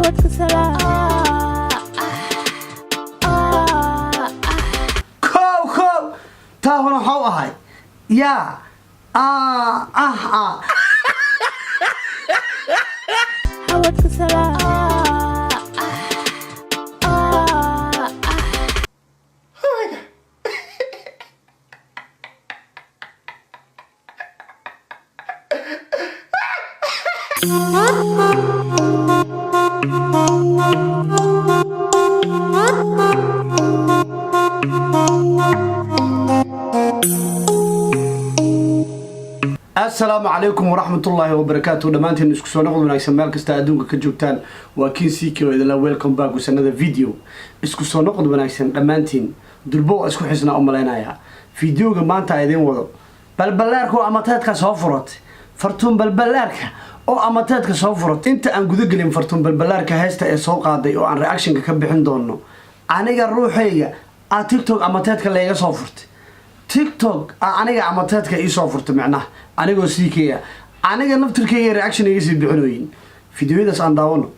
حاولت السلام كو تاهنا حو هاي يا حاولت السلام السلام عليكم ورحمة الله وبركاته. دمانتين isku soo noqon wanaagsan meel kasta adduunka ka joogtaan waa kiinsiikii oo idin la welcome back u sanada video isku soo noqon wanaagsan dhammaantiin dulbo isku xisna u maleynaya videoga maanta idin wado balbalaarka oo amateedka soo furat fartuun balbalaarka oo amateedka soo furat inta aan guda galin fartuun balbalaarka heesta ee soo qaaday oo aan reaction ka bixin doono aniga ruuxayga TikTok amateedka leega soo furtay TikTok aniga amateedka ii soo furtay macnaha anigoo siikaya aniga naftirkayga reaction iga sii bixinooyin fiidiyodaas aan daawano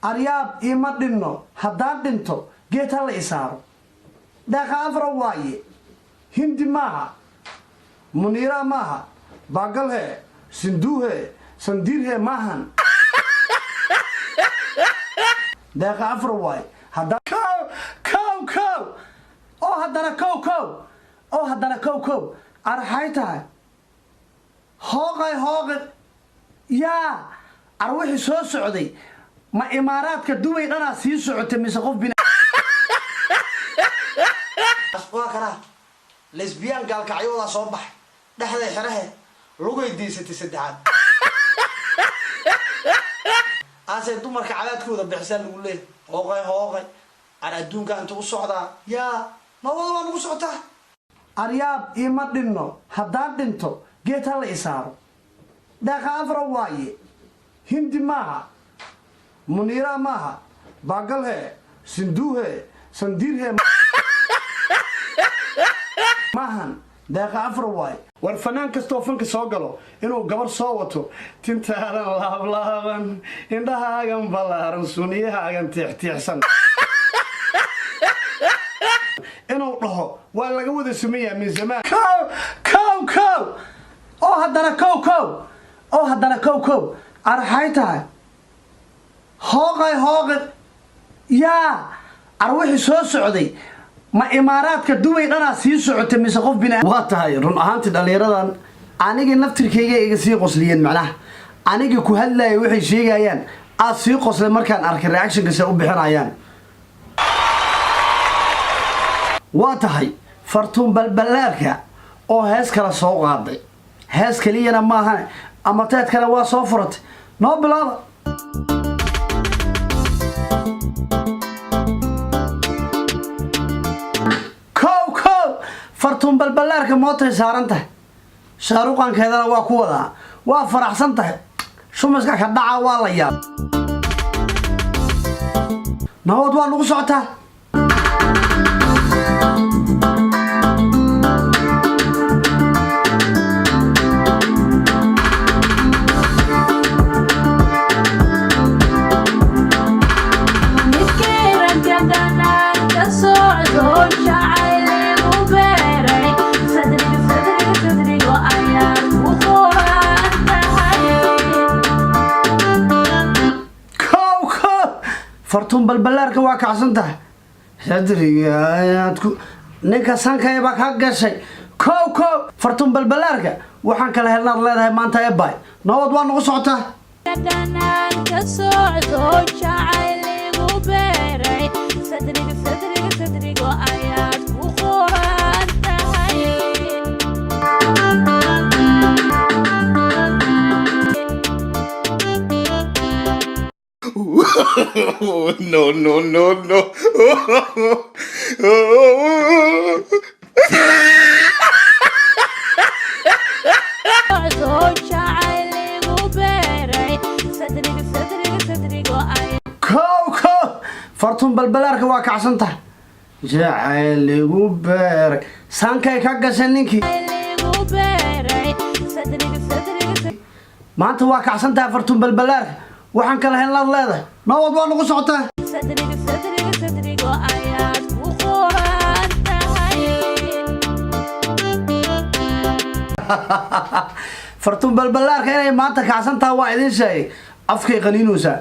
aryaab ima dhinno haddaan dhinto geed ha la isaaro daqa afra waaye hindi maaha muniira maaha baagalhe sinduuhe sandiirhe maahan daqa afra waaye haddaan kow oo haddana kow arxay tahay hooqay yaa arwixii soo socday ma imaaraadka Dubai dhana sii socotay mise qof bina asbaa kana lesbian galkacyooda soo bax dhaxday xirahe lugay diisatay saddexaad aasay dumarka cadaadkooda bixsan lagu leeyahay hooqay ar adduunka inta u socdaa yaa ma wada ugu socotaa aryaab ima dhinno haddaan dhinto geed ha la isaaro daqa afra waaye hindi maaha muniira maaha baagalhe sinduuhe sandiirhe maahan daqa afra waaye war fanaan kastoo fanka soo galo inuu gabar soo wato tintaadan laablaaban indhahaagan ballaaran suniyahaagan tiixtiixsan inuu dhaho waa laga wada sameeyaa min zamaan kow oo haddana kow arxay tahay hooqay yaa arwixii soo socday ma imaaraadka Dubai dhana sii socotay mise qof bina waa tahay run ahaantii dhalinyaradan aniga naftirkayga iga sii qosliyeen macnaha aniga ku hadlaayay waxay sheegayaan aad sii qoslay markaan arkay reaction-ka say u bixinayaan waa tahay fartuun balbalaarka oo hees kala soo qaaday hees kaliyana maahan amateed kale waa soo furatay noo bilaaba kow fartuun balbalaarka mootay saaran tahay shaaruqankeedana waa ku wadaa waa faraxsan tahay shumaska ka dhaca waa la yaab nabad waa nagu socotaa fartuun balbalaarka waa kacsan tahay sadriga ayaadku ninka sankay baa ka gashay kow fartuun balbalaarka waxaan kala helnaad leedahay maanta eebay nabad waa nagu socotaa No. fartuun balbalaarka waa kacsan tahay jacayl igu beeray sankay ka gashay ninkii maanta waa kacsan tahay fartuun balbalaarka waxaan kala helnaa leedahay nabad waa nagu socotaa صدري وآيات وقرآن تهي fartuun balbalaarka inay maanta kacsantaa waa idin sheegay afkay qaniinuusaa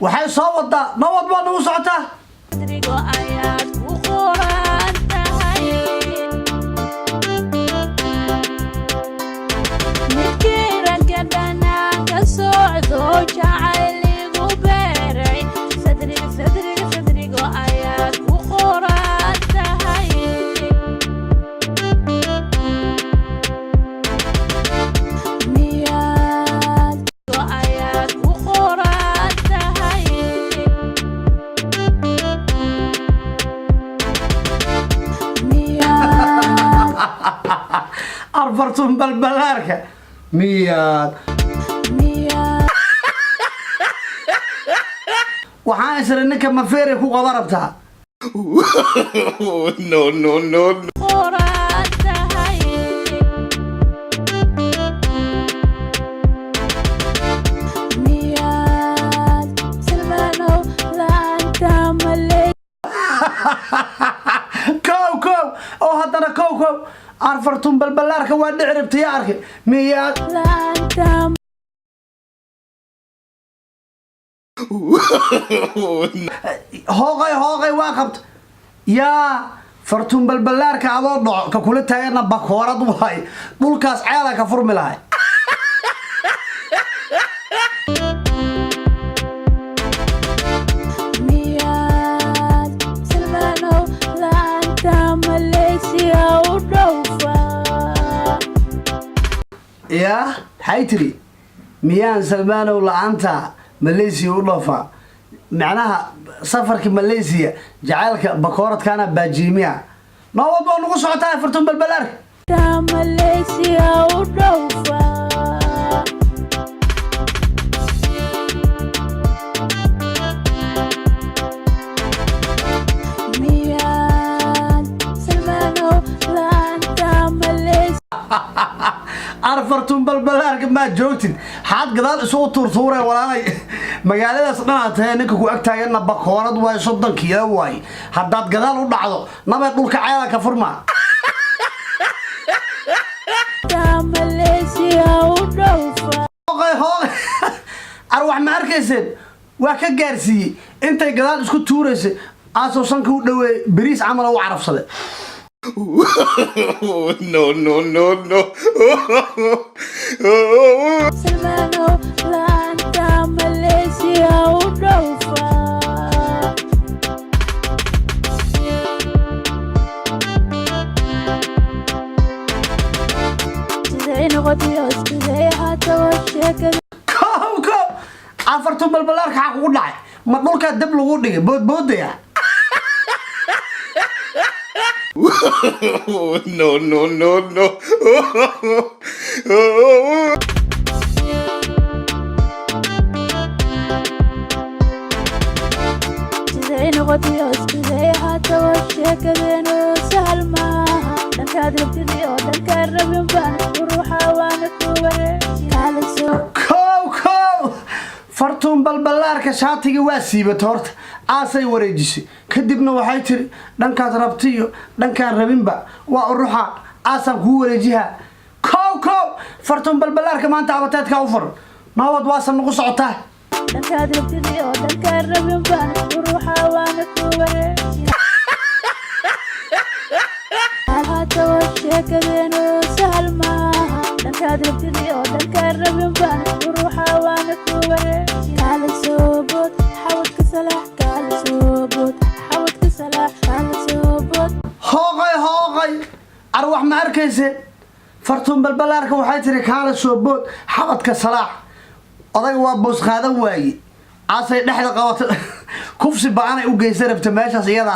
waxay soo wadaa nabad waa nagu socotaa صدري وآيات وقرآن تهي نكيرا كدنا كسعدو جعلي غبيري صدري وآيات وقرآن تهي مياد وآيات وقرآن تهي مياد fartuun balbalaarka miyaad waxaan isra ninka mafeere ku qaba rabtaa No, no, no, no. قرآن تهي مياد سلمانو لا أنت ملي kow oo haddana kow aan fartuun balbalaarka waa dhici rabtay yaa arkay miyaad لا أنت hooqay waa qabta yaa fartuun balbalaarka adoo dhaco ka kula taagana bakoorad waay dhulkaas ceela ka furmi lahay مياد سلمانو لا أنت ماليزيا ودوفا yaa maxay tiri miyaan salmaanow la-aanta malaysiya u dhoofa macnaha safarka malaysiya jacaylka bakooradkaana baajiimiya nabad waa nagu socotaa fartuun balbalaarka أنت ماليزيا ودوفا مياد سلمانو لا أنت ماليزيا ar fartuun balbalaarka maa joogtid xaad gadaal isugu tuurtuuree walaalay magaaladaas dhanaa tahay ninka ku ag taagana bakoorad waay 30 kiilo waay haddaad gadaal u dhacdo nabad dhulka ceela ka furma أنت ماليزيا ودوفا hooqay ar wax ma arkayseen waa ka gaarsiiyey intay gadaal isku tuuraysay aasoo sanka u dhaweey bariis camal u carafsaday No, no, no, no. سلمانو لا أنت ماليزيا ودوفا سيدي نغطي سيدي حتى والشكل kow aan fartuun balbalaarka xaq ugu dhacay ma dhulkaa dab lagu dhigay boodboodaya No, no, no, no. سيدي نغطي سيدي حتى والشكل سهل معها دنكاد ربتدي ودنكاد ربين بان وروحا وانا كوبري على سوق kow fartuun balbalaarka shaatiga waa siibatay horta aasay wareejisay kadibna waxay tiri dhankaad rabtiyo dhankaan rabinba waa uruxa aasaan kuu wareejihaa kow fartuun balbalaarka maanta abateedka u furan nabad waasan nagu socotaa دنكاد ربتدي ودنكاد ربين بان وروحا وانا كوبري حتى والشكل سهل معها دنكاد ربتدي ودنكاد ربين بان وروحا وانا كوبري على سوبوت حاول كسلاح على سوبوت حاول كسلاح على سوبوت hooqay ar wax ma arkayseen fartuun balbalaarka waxay tiri kaala soo bood xabadka salaax odaga waa boos qaadan waaye aasay dhexda qabato kufsi ba'anay u geysan rabta meeshaas iyada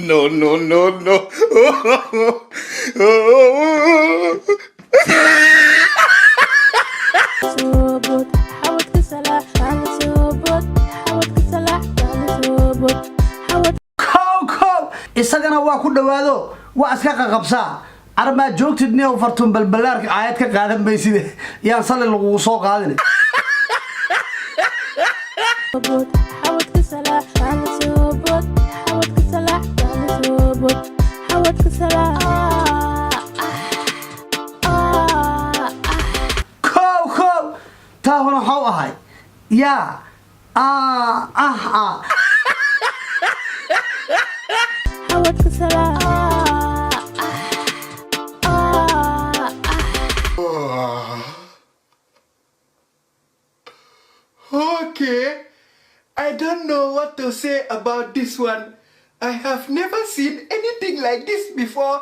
No, no, no, no. سوبوت حاول كسلاح على سوبوت حاول كسلاح على سوبوت حاول kow isagana waa ku dhawaad dhawaado waa iska qaqabsaa arma joogtidni oo fartuun balbalaarka aayad ka qaadan bayside yaan salli lagu soo qaadin حاولت سلاح على سوبوت حاولت سلاح على سوبوت حاولت سلاح kow taa hore waxau ahay yaa حاولت سلاح Okay, I don't know what to say about this one. I have never seen anything like this before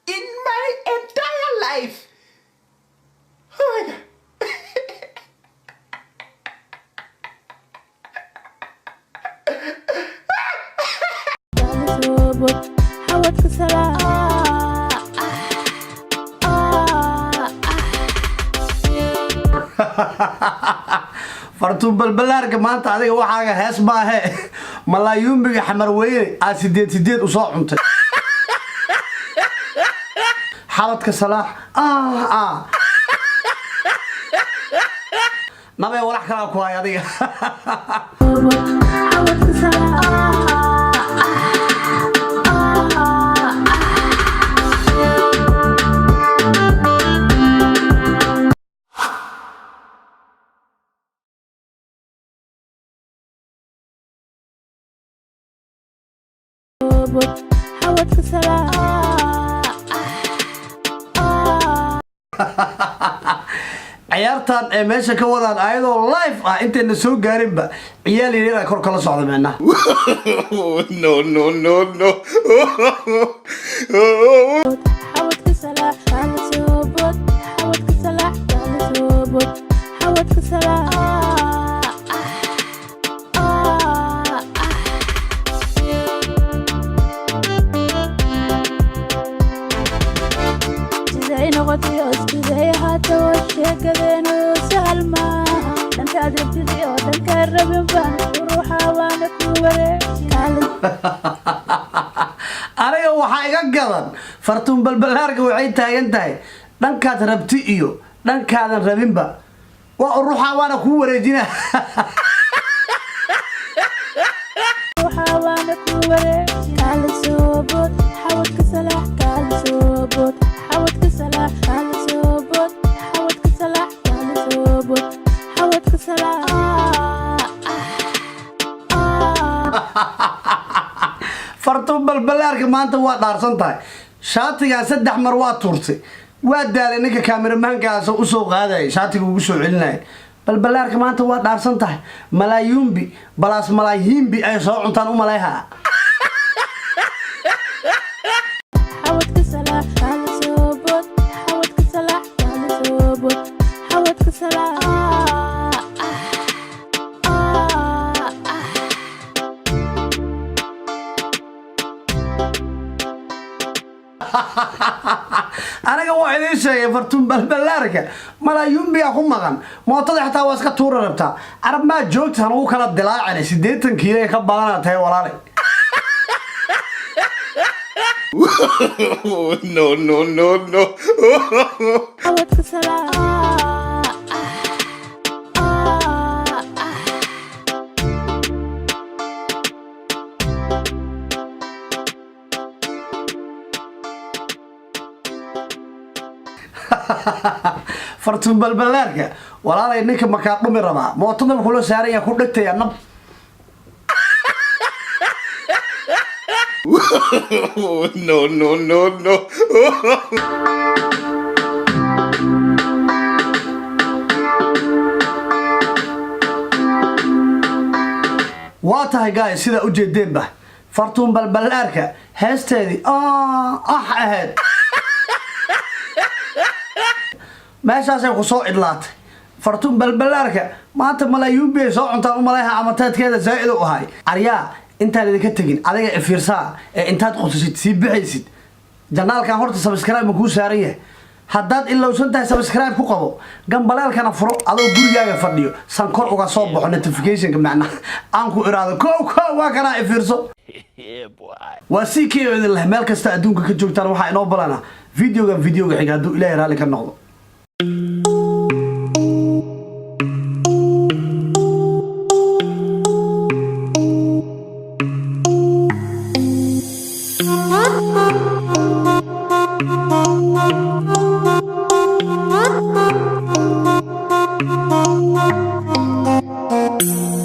in my entire life. Oh my God. على سوبوت حاولت سلاح fartuun balbalaarka maanta adiga waxaaga hees maahe malaayuumbiga xamar weyne aad sideed u soo cuntay xabadka salaax nabee walax kalaa ku hay adiga حاولت سلاح حاولت سلاح ciyaartan ee meesha ka wadaan ayadoo live ah intayna soo gaarinba ciyaal yaryar kor kala socda meena No. حاولت سلاح على سوبوت حاولت سلاح على سوبوت حاولت سلاح siday noqotay oo siday haato sheekadeenu sahal maaha dhankaad rabtidii oo dhankaan rabin baan ruuxa waana ku wareegaalay aniga waxaa iga gadan fartuun balbalaarka waxay taagan tahay dhankaad rabti iyo dhankaadan rabinba waa ruuxa waana kuu wareejina ruuxa waana ku wareegaalay soobod xawadka salaax kaala soobod xawadka salaax kaala soobod xawadka salaax kaala soobod xawadka salaax fartuun balbalaarka maanta waa dhaarsan tahay shaatigan 3 mar waa tuurtay waa daalay ninka kaameramankaas u soo qaadayay shaatiga ugu soo celinayay balbalaarka maanta waa dhaarsan tahay malaayuumbi balaas malaayimbi ay soo cuntaan u malayha حاولت سلاح على سوبوت حاولت سلاح على سوبوت حاولت سلاح aniga waa idin sheegay fartuun balbalaarka malaayuumbiga ku maqan mootada xitaa waa iska tuura rabtaa arab maa joogtaan ugu kala dilaacana 80 kiilo ka badan tahay walaale No. حاولت سلاح fartuun balbalaarka walaalay ninka makaa dhumi rabaa mootada wuxuu la saaran yahay ku dhigtaya nab No. waa tahay guys sida u jeedeenba fartuun balbalaarka heesteedii ahayd meeshaasay ku soo idlaatay fartuun balbalaarka maanta malaayuumbi ay soo cuntaan u malayha amateedkeeda zaa'id u ahay aryaa intaan idinka tegin adiga fiirsaa ee intaad qutusid sii bixaysid janaalkan horta subscribe ma kuu saaran yahay haddaad ilowsan tahay subscribe ku qabo gambaleelkana furo adoo gurigaaga fadhiyo san kor uga soo baxo notificationka macnaha aan ku iraado kow waa kana ifiirso waa si keeyo idin meel kasta adduunka ka joogtaan waxa inoo balana videoga xiga hadduu ilaahay raali ka noqdo Thank you.